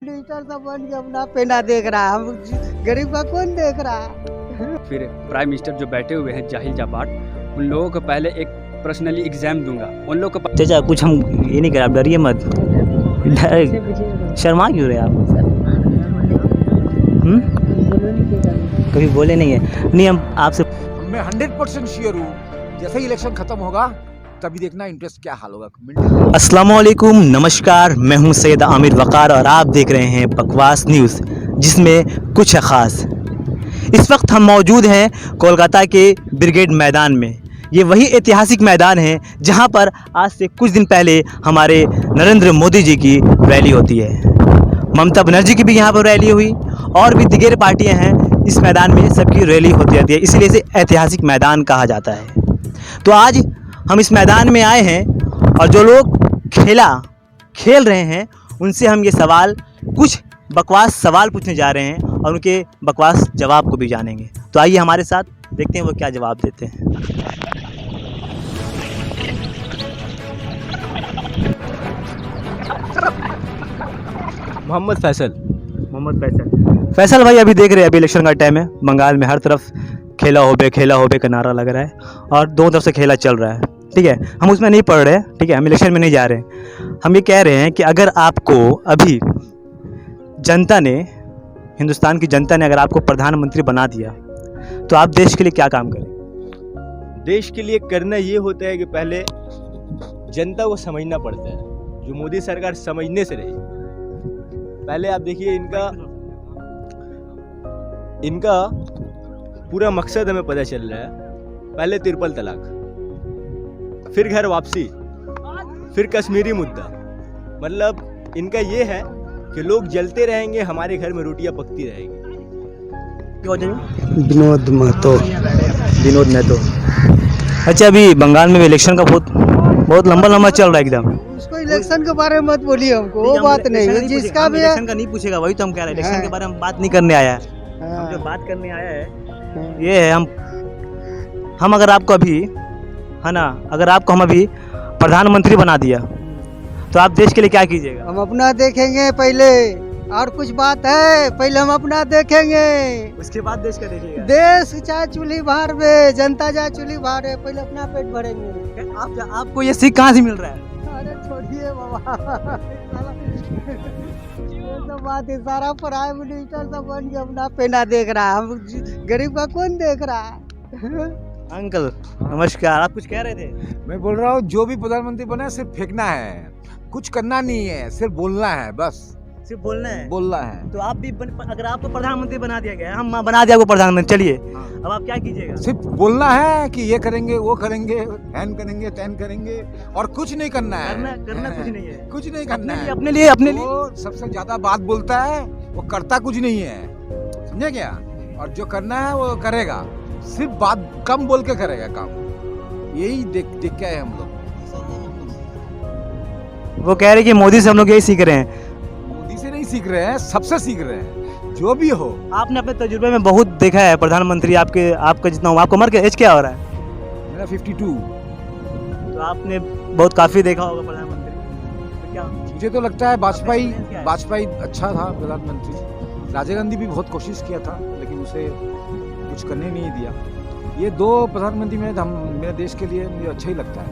Minister सब बन के अपना पेना देख रहा है, हम गरीब का कौन देख रहा है। फिर प्राइम मिनिस्टर जो बैठे हुए हैं जाहिल जापाट, उन लोगों को पहले एक पर्सनली एग्जाम दूंगा उन लोगों को। चाचा कुछ हम ये नहीं कर, आप डरिए मत, शर्मा क्यों रहे आप? कभी बोले नहीं है? नहीं, हम आपसे मैं 100% श्योर हूँ जैसे ही इलेक्शन खत्म होगा तभी देखना इंटरेस्ट क्या हाल होगा। अस्सलाम वालेकुम, नमस्कार, मैं हूं सैयद आमिर वकार और आप देख रहे हैं बकवास न्यूज़ जिसमें कुछ है ख़ास। इस वक्त हम मौजूद हैं कोलकाता के ब्रिगेड मैदान में। ये वही ऐतिहासिक मैदान है जहां पर आज से कुछ दिन पहले हमारे नरेंद्र मोदी जी की रैली होती है। ममता बनर्जी की भी यहाँ पर रैली हुई और भी दिगेर पार्टियां हैं, इस मैदान में सबकी रैली होती रहती है, इसलिए इसे ऐतिहासिक मैदान कहा जाता है। तो आज हम इस मैदान में आए हैं और जो लोग खेल रहे हैं उनसे हम ये सवाल, कुछ बकवास सवाल पूछने जा रहे हैं और उनके बकवास जवाब को भी जानेंगे। तो आइए हमारे साथ देखते हैं वो क्या जवाब देते हैं। मोहम्मद फैसल भाई, अभी देख रहे हैं, अभी इलेक्शन का टाइम है, बंगाल में हर तरफ खेला होबे का नारा लग रहा है और दोनों तरफ से खेला चल रहा है। ठीक है, हम उसमें नहीं पढ़ रहे, ठीक है, हम इलेक्शन में नहीं जा रहे हैं। हम ये कह रहे हैं कि अगर आपको अभी जनता ने, हिंदुस्तान की जनता ने अगर आपको प्रधानमंत्री बना दिया तो आप देश के लिए क्या काम करें? देश के लिए करना ये होता है कि पहले जनता को समझना पड़ता है, जो मोदी सरकार समझने से रही। पहले आप देखिए इनका पूरा मकसद हमें पता चल रहा है। पहले ट्रिपल तलाक, फिर घर वापसी, फिर कश्मीरी मुद्दा। मतलब इनका ये है कि लोग जलते रहेंगे, हमारे घर में रोटियां पकती रहेंगी। विनोद महतो। अच्छा, अभी बंगाल में भी इलेक्शन का बहुत लंबा चल रहा है एकदम। उसको इलेक्शन के बारे में मत बोलिए, हमको वो बात नहीं है, जिसका भी इलेक्शन का नहीं पूछेगा, वही तो हम कह रहे हैं। इलेक्शन के बारे में बात नहीं करने आया है। हम जो बात करने आया है ये है, हम अगर आपको अभी, है ना, अगर आपको हम अभी प्रधानमंत्री बना दिया तो आप देश के लिए क्या कीजिएगा? हम अपना देखेंगे पहले, और कुछ बात है, पहले हम अपना देखेंगे, उसके बाद देश का देखिएगा। देश चाहे चूल्ही बाहर में, जनता चाहे चूल्ही बाहर है, पहले अपना पेट भरेंगे। आपको ये सीख कहाँ से मिल रहा है? अरे छोड़िए बाबा, ये सब बात है, सारा प्राइम मिनिस्टर सब बन के अपना पेना देख रहा है, हम गरीब का कौन देख रहा है। अंकल नमस्कार, आप कुछ कह रहे थे? मैं बोल रहा हूँ जो भी प्रधानमंत्री बना सिर्फ फेंकना है, कुछ करना नहीं है, सिर्फ बोलना है, बस सिर्फ बोलना है। तो आप भी अगर आपको प्रधानमंत्री बना दिया गया, हम बना दिया आपको प्रधानमंत्री, चलिए अब आप क्या कीजिएगा? सिर्फ बोलना है कि ये करेंगे, वो करेंगे, हैन करेंगे, तैन करेंगे, और कुछ नहीं करना है। करना कुछ नहीं है, कुछ नहीं करना है। अपने लिए वो सबसे ज्यादा बात बोलता है, वो करता कुछ नहीं है, समझे क्या? और जो करना है वो करेगा, सिर्फ बात कम बोल के करेगा काम। यही देख के आए हम लोग। वो कह रहे कि मोदी से हम लोग यही सीख रहे हैं। मोदी से नहीं सीख रहे हैं, सबसे सीख रहे हैं, जो भी हो। आपने अपने तजुर्बे में बहुत देखा है प्रधानमंत्री, आपका जितना हुआ, आपको उम्र के एज क्या हो रहा है? मेरा 52। तो आपने बहुत काफी देखा होगा प्रधानमंत्री, तो क्या मुझे तो लगता है वाजपेयी अच्छा था प्रधानमंत्री। राजीव गांधी भी बहुत कोशिश किया था लेकिन उसे कुछ करने नहीं दिया। ये दो प्रधानमंत्री मेरे देश के लिए मुझे अच्छा ही लगता है।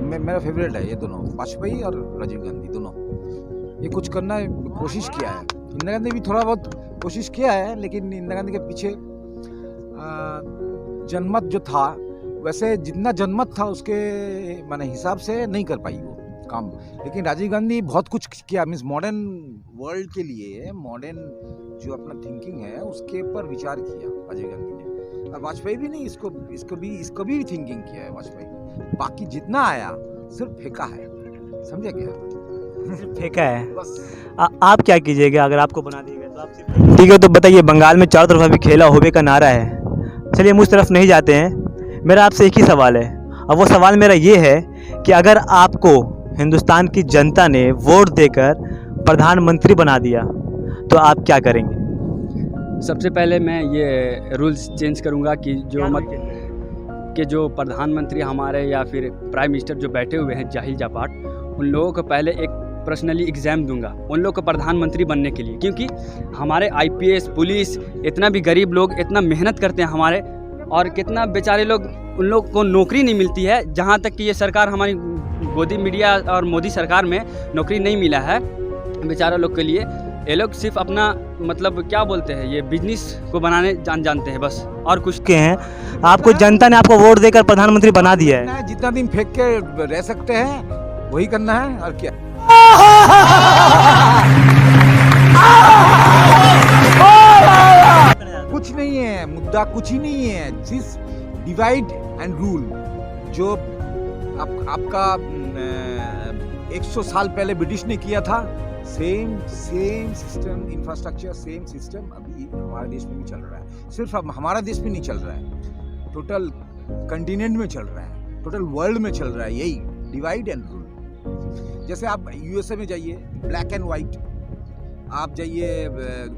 मेरा फेवरेट है ये दोनों, वाजपेयी और राजीव गांधी दोनों। ये कुछ करना कोशिश किया है। इंदिरा गांधी भी थोड़ा बहुत कोशिश किया है, लेकिन इंदिरा गांधी के पीछे जनमत जो था, वैसे जितना जनमत था उसके माने हिसाब से नहीं कर पाई वो काम। लेकिन राजीव गांधी बहुत कुछ किया, मीन्स मॉडर्न वर्ल्ड के लिए, मॉडर्न जो अपना थिंकिंग है उसके ऊपर विचार किया राजीव गांधी ने। और वाजपेयी भी नहीं, इसको भी थिंकिंग किया है वाजपेयी। बाकी जितना आया सिर्फ फेंका है, समझे क्या? सिर्फ फेंका है बस। आप क्या कीजिएगा अगर आपको बना दिया गया तो? आप ठीक है, तो बताइए, बंगाल में चारों तरफ अभी खेला होबे का नारा है। चलिए हम उस तरफ नहीं जाते हैं, मेरा आपसे एक ही सवाल है, और वो सवाल मेरा ये है कि अगर आपको हिंदुस्तान की जनता ने वोट देकर प्रधानमंत्री बना दिया तो आप क्या करेंगे? सबसे पहले मैं ये रूल्स चेंज करूँगा कि जो प्रधानमंत्री हमारे या फिर प्राइम मिनिस्टर जो बैठे हुए हैं जाहिल जापाट, उन लोगों को पहले एक पर्सनली एग्ज़ाम दूंगा उन लोग को प्रधानमंत्री बनने के लिए, क्योंकि हमारे आईपीएस पुलिस इतना भी गरीब लोग इतना मेहनत करते हैं हमारे, और कितना बेचारे लोग उन लोग को नौकरी नहीं मिलती है। जहाँ तक कि ये सरकार हमारी गोदी मीडिया और मोदी सरकार में नौकरी नहीं मिला है बेचारा लोग के लिए। ये लोग सिर्फ अपना मतलब क्या बोलते हैं, ये बिजनेस को बनाने जानते हैं बस, और कुछ के हैं। आपको जनता ने आपको वोट देकर प्रधानमंत्री बना दिया है। जितना दिन फेंक के रह सकते हैं वही करना है, और क्या। कुछ नहीं है, मुद्दा कुछ ही नहीं है, सिर्फ डिवाइड एंड रूल। जो आपका 100 साल पहले ब्रिटिश ने किया था, same system, infrastructure same system अभी हमारे देश में भी चल रहा है। सिर्फ अब हमारा देश में नहीं चल रहा है, टोटल कंटिनेंट में चल रहा है, टोटल वर्ल्ड में चल रहा है, यही डिवाइड एंड रूल। जैसे आप यूएसए में जाइए, ब्लैक एंड वाइट। आप जाइए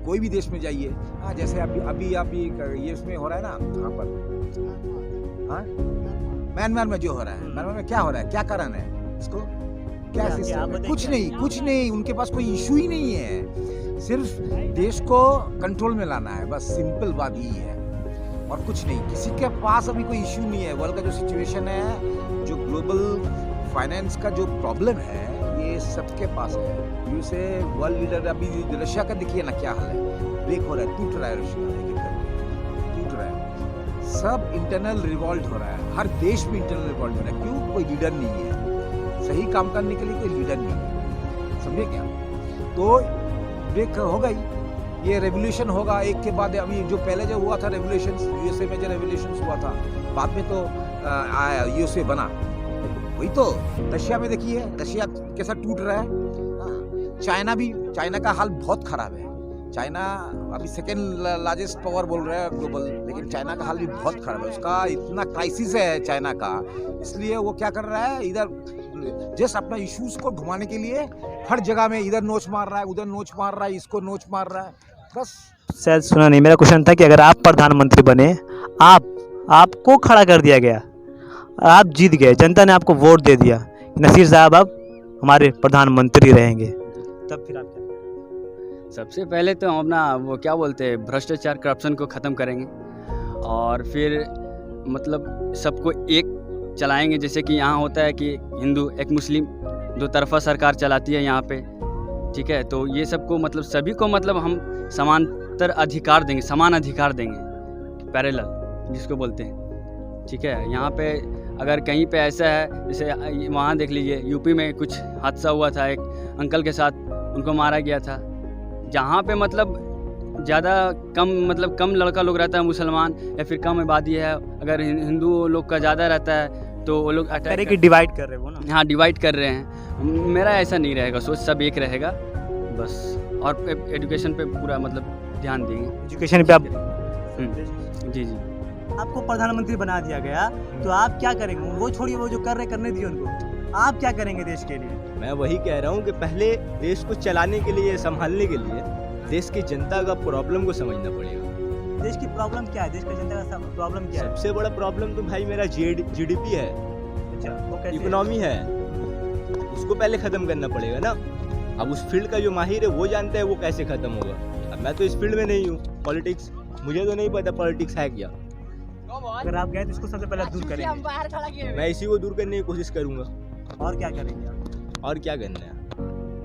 कोई भी देश में जाइए, हाँ, जैसे अभी ये उसमें हो रहा है ना, यहाँ पर, हाँ, म्यांमार में जो हो रहा है, म्यांमार में क्या हो रहा है, क्या कारण है इसको, क्या सिस्टम है? कुछ नहीं, उनके पास कोई इशू ही नहीं है, सिर्फ देश को कंट्रोल में लाना है, बस सिंपल बात यही है, और कुछ नहीं। किसी के पास अभी कोई इशू नहीं है। वर्ल्ड का जो सिचुएशन है, जो ग्लोबल फाइनेंस का जो प्रॉब्लम है, ये सबके पास है। यूएसए वर्ल्ड लीडर, अभी रशिया का देखिए ना क्या हाल है, ब्रेक हो रहा है, टूट रहा है, रशिया एक-एक करके टूट रहा है। सब इंटरनल रिवॉल्ट हो रहा है, हर देश में इंटरनल रिवॉल्ट हो रहा है। क्यों? कोई लीडर नहीं है, सही काम करने के लिए कोई लीडर नहीं है, समझे क्या? तो ब्रेक होगा ही, ये रेवोल्यूशन होगा एक के बाद। अभी जो पहले जो हुआ था रेवोल्यूशन, यूएसए में जो रेवोल्यूशन हुआ था, बाद में तो यूएसए बना, वही तो। रशिया में देखिए, रशिया कैसा टूट रहा है। चाइना का हाल बहुत खराब है। चाइना अभी सेकेंड लार्जेस्ट पावर बोल रहा है ग्लोबल, लेकिन चाइना का हाल भी बहुत खराब है। उसका इतना क्राइसिस है चाइना का, इसलिए वो क्या कर रहा है, इधर जस्ट अपना इश्यूज को घुमाने के लिए हर जगह में इधर नोच मार रहा है, उधर नोच मार रहा है, इसको नोच मार रहा है, बस। शायद सुना नहीं, मेरा क्वेश्चन था कि अगर आप प्रधानमंत्री बने, आपको खड़ा कर दिया गया, आप जीत गए, जनता ने आपको वोट दे दिया, नसीर साहब अब हमारे प्रधानमंत्री रहेंगे, तब फिर आप क्या? सबसे पहले तो हम अपना वो क्या बोलते हैं, भ्रष्टाचार करप्शन को ख़त्म करेंगे, और फिर मतलब सबको एक चलाएंगे। जैसे कि यहाँ होता है कि हिंदू एक मुस्लिम दो तरफा सरकार चलाती है यहाँ पे, ठीक है। तो ये सबको मतलब सभी को मतलब हम समांतर अधिकार देंगे, समान अधिकार देंगे, पैरेलल जिसको बोलते हैं, ठीक है। यहाँ पे अगर कहीं पे ऐसा है, जैसे वहाँ देख लीजिए यूपी में कुछ हादसा हुआ था, एक अंकल के साथ उनको मारा गया था, जहाँ पे मतलब ज़्यादा कम लड़का लोग रहता है मुसलमान, या फिर कम आबादी है, अगर हिंदू लोग का ज़्यादा रहता है तो वो लोग अटैक कि डिवाइड कर रहे हो ना। हाँ, डिवाइड कर रहे हैं। मेरा ऐसा नहीं रहेगा, सोच सब एक रहेगा बस, और एजुकेशन पे पूरा मतलब ध्यान देंगे। एजुकेशन पे आप जी। आपको प्रधानमंत्री बना दिया गया, तो आप क्या करेंगे? वो छोड़िए, वो जो कर रहे करने दिए उनको, आप क्या करेंगे देश के लिए? मैं वही कह रहा हूँ कि पहले देश को चलाने के लिए, संभालने के लिए देश की जनता का प्रॉब्लम को समझना पड़ेगा। देश की प्रॉब्लम क्या है? देश की जनता का प्रॉब्लम क्या है? सबसे बड़ा प्रॉब्लम तो भाई मेरा जीडीपी है, अच्छा, वो कैसे? इकोनॉमी है, उसको पहले ख़त्म करना पड़ेगा ना। अब उस फील्ड का जो माहिर है वो जानता है वो कैसे ख़त्म होगा। अब मैं तो इस फील्ड में नहीं हूँ, पॉलिटिक्स, मुझे तो नहीं पता पॉलिटिक्स है क्या। अगर आप गए तो इसको सबसे पहले दूर करेंगे। मैं इसी को दूर करने की कोशिश करूँगा। और क्या करेंगे आप? और क्या करना है,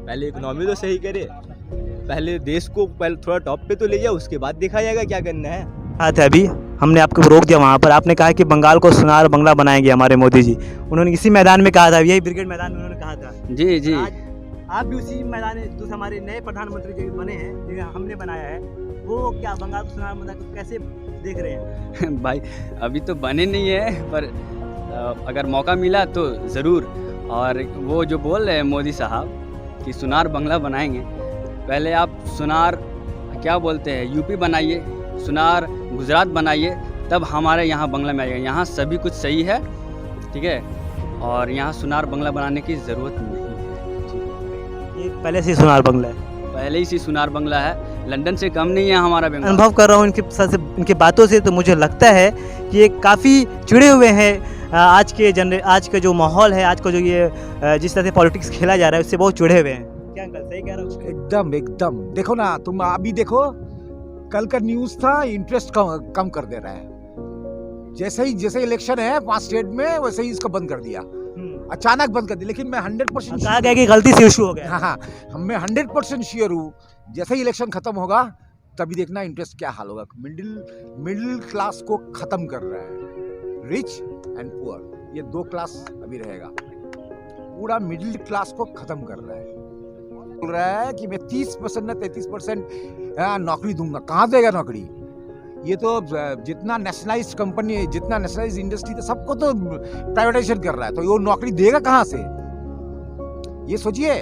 पहले इकोनॉमी तो सही करे, पहले देश को पहले थोड़ा टॉप पे तो ले जाओ, उसके बाद देखा जाएगा क्या करना है। बात है, अभी हमने आपको रोक दिया वहाँ पर, आपने कहा कि बंगाल को सुनार बंगला बनाएंगे हमारे मोदी जी। उन्होंने इसी मैदान में कहा था, यही ब्रिगेड मैदान में उन्होंने कहा था। जी। आप भी उसी मैदान में, जो हमारे नए प्रधानमंत्री जो बने हैं, जो हमने बनाया है, वो क्या बंगाल को सुनार बंगला को कैसे देख रहे हैं? भाई अभी तो बने नहीं है, पर अगर मौका मिला तो ज़रूर। और वो जो बोल रहे हैं मोदी साहब कि सुनार बंगला बनाएंगे, पहले आप सुनार क्या बोलते हैं यूपी बनाइए, सुनार गुजरात बनाइए, तब हमारे यहाँ बंगला में आएगा। यहाँ सभी कुछ सही है, ठीक है, और यहाँ सुनार बंगला बनाने की ज़रूरत नहीं है। ये पहले से सुनार बंगला है, पहले ही से सुनार बंगला है, लंदन से कम नहीं है हमारा बंगला। अनुभव कर रहा हूँ इनकी बातों से, तो मुझे लगता है कि ये काफ़ी चिड़े हुए हैं। आज के जो माहौल है, आज का जो ये जिस तरह से पॉलिटिक्स खेला जा रहा है, उससे बहुत चिड़े हुए हैं। क्या अंकल सही कह रहा हूँ? एकदम एकदम। देखो ना, तुम अभी देखो, कल का न्यूज था इंटरेस्ट कम कर दे रहा है। जैसे इलेक्शन है 5 स्टेट में, वैसे ही इसको बंद कर दिया, अचानक बंद कर दिया। लेकिन मैं 100% कहा गया कि गलती से इशू हो गया। हाँ, मैं 100% श्योर हूँ, जैसे ही इलेक्शन खत्म होगा तभी देखना इंटरेस्ट क्या हाल होगा। मिडिल क्लास को खत्म कर रहा है, रिच एंड पुअर, ये 2 क्लास अभी रहेगा। पूरा मिडिल क्लास को खत्म कर रहा है। बोल रहा है कि मैं 30% ना 33% नौकरी दूंगा। कहाँ देगा नौकरी? ये तो जितना नेशनलाइज्ड कंपनी है, जितना नेशनलाइज्ड इंडस्ट्री है, सबको तो प्राइवेटाइजेशन कर रहा है, तो वो नौकरी देगा कहाँ से? ये सोचिए,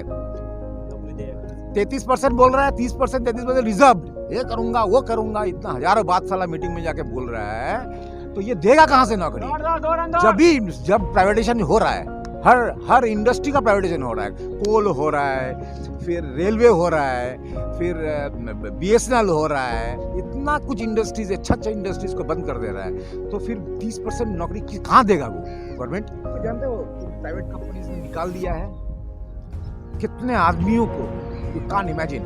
33% बोल रहा है, 30% 33% रिजर्व, ये करूंगा वो करूंगा, इतना हजारों बात साला मीटिंग में जाके बोल रहा है, तो ये देगा कहाँ से नौकरी? जब प्राइवेटाइजेशन हो रहा है, हर इंडस्ट्री का प्राइवेटाइजेशन हो रहा है, कोल हो रहा है, फिर रेलवे हो रहा है, फिर BSNL हो रहा है, इतना कुछ इंडस्ट्रीज, अच्छा इंडस्ट्रीज को बंद कर दे रहा है, तो फिर 30% नौकरी कहाँ देगा वो गवर्नमेंट? तो जानते हो, प्राइवेट कंपनीज ने निकाल दिया है कितने आदमियों को, यू कांट इमेजिन,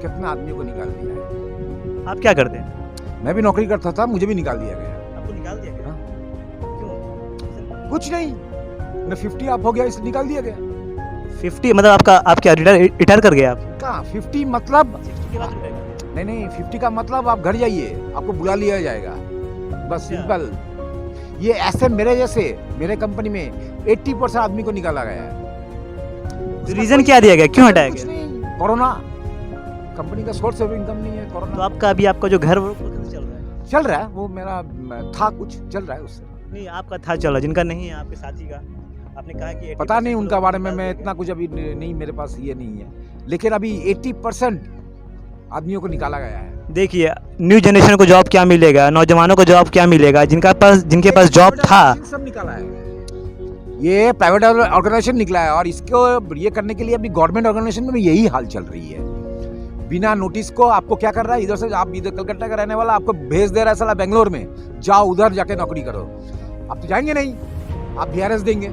कितने आदमियों को निकाल दिया है। आप क्या करते हैं? मैं भी नौकरी करता था, मुझे भी निकाल दिया गया। आपको निकाल दिया गया? क्यों? कुछ नहीं, मैं 50 अप हो गया, इसलिए निकाल दिया गया। 50 मतलब आप क्या रिटायर कर गए आप? कहाँ 50 मतलब? 60 के बाद रिटायर? नहीं, 50 का मतलब आप घर जाइए, आपको बुला लिया जाएगा, बस सिंपल। ये ऐसे मेरे कंपनी में 80% आदमी को निकाला गया है। रीजन क्या दिया गया, क्यों हटाया कुछ गया? नहीं, कोरोना, कंपनी का सोर्स ऑफ इनकम नहीं है, तो कोरोना। आपका जो घर वो कैसे चल रहा है? चल रहा है, वो मेरा था, कुछ चल रहा है उससे। नहीं, आपका था चल रहा, जिनका नहीं है, आपके साथी का, आपने कहा कि 80% पता नहीं उनका बारे में, निकाल मैं दिया इतना कुछ अभी नहीं, मेरे पास ये नहीं है, लेकिन अभी 80% आदमियों को निकाला गया है। गया। देखिए, न्यू जनरेशन को जॉब क्या मिलेगा, नौजवानों को जॉब क्या मिलेगा, जिनके पास जॉब था, सब निकाला है, ये प्राइवेट ऑर्गेनाइजेशन निकला है, और इसको ये करने के लिए अभी गवर्नमेंट ऑर्गेनाइजेशन में यही हाल चल रही है। बिना नोटिस को आपको क्या कर रहा है, इधर से आप इधर कलकत्ता का रहने वाला आपको भेज दे रहा है साला बेंगलोर में, जाओ उधर जाके नौकरी करो। आप तो जाएंगे नहीं, आप VRS देंगे।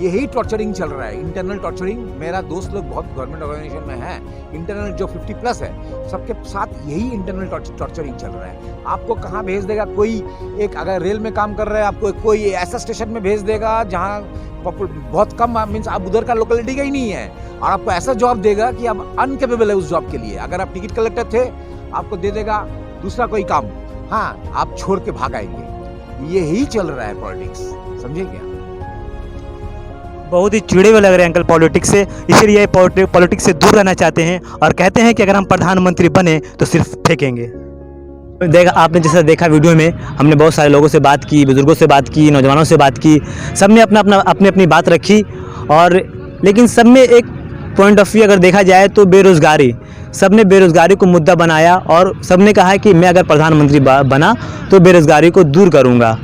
यही टॉर्चरिंग चल रहा है, इंटरनल टॉर्चरिंग। मेरा दोस्त लोग बहुत गवर्नमेंट ऑर्गेनाइजेशन में है, इंटरनल जो 50+ है, सबके साथ यही इंटरनल टॉर्चरिंग चल रहा है। आपको कहाँ भेज देगा कोई, एक अगर रेल में काम कर रहे हैं, आपको कोई ऐसा स्टेशन में भेज देगा जहाँ बहुत कम, मीन्स आप उधर का लोकेलिटी का ही नहीं है, और आपको ऐसा जॉब देगा कि आप अनकेपेबल है उस जॉब के लिए। अगर आप टिकट कलेक्टर थे, आपको दे देगा दूसरा कोई काम, हाँ, आप छोड़ के भाग आएंगे। यही चल रहा है पॉलिटिक्स, समझे क्या? बहुत ही चिड़े हुए लग रहे हैं अंकल पॉलिटिक्स से, इसीलिए पॉलिटिक्स से दूर रहना चाहते हैं, और कहते हैं कि अगर हम प्रधानमंत्री बने तो सिर्फ फेंकेंगे। देखा आपने, जैसा देखा वीडियो में, हमने बहुत सारे लोगों से बात की, बुजुर्गों से बात की, नौजवानों से बात की, सब ने अपनी बात रखी, और लेकिन सब में एक पॉइंट ऑफ व्यू अगर देखा जाए तो बेरोज़गारी, सब ने बेरोज़गारी को मुद्दा बनाया, और सब ने कहा कि मैं अगर प्रधानमंत्री बना तो बेरोज़गारी को दूर करूँगा।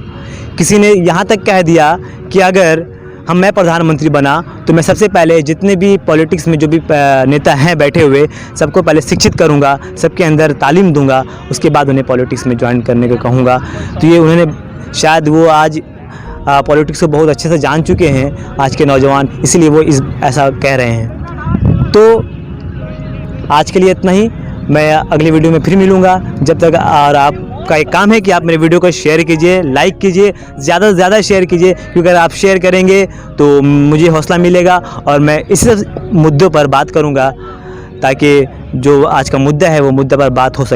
किसी ने यहाँ तक कह दिया कि अगर मैं प्रधानमंत्री बना तो मैं सबसे पहले जितने भी पॉलिटिक्स में जो भी नेता हैं बैठे हुए, सबको पहले शिक्षित करूंगा, सबके अंदर तालीम दूंगा, उसके बाद उन्हें पॉलिटिक्स में ज्वाइन करने को कहूँगा। तो ये उन्होंने, शायद वो आज पॉलिटिक्स को बहुत अच्छे से जान चुके हैं आज के नौजवान, इसलिए वो ऐसा कह रहे हैं। तो आज के लिए इतना ही, मैं अगली वीडियो में फिर मिलूँगा। जब तक, और आपका एक काम है कि आप मेरे वीडियो को शेयर कीजिए, लाइक कीजिए, ज़्यादा से ज़्यादा शेयर कीजिए, क्योंकि अगर आप शेयर करेंगे तो मुझे हौसला मिलेगा, और मैं इस मुद्दों पर बात करूंगा, ताकि जो आज का मुद्दा है वो मुद्दे पर बात हो सके।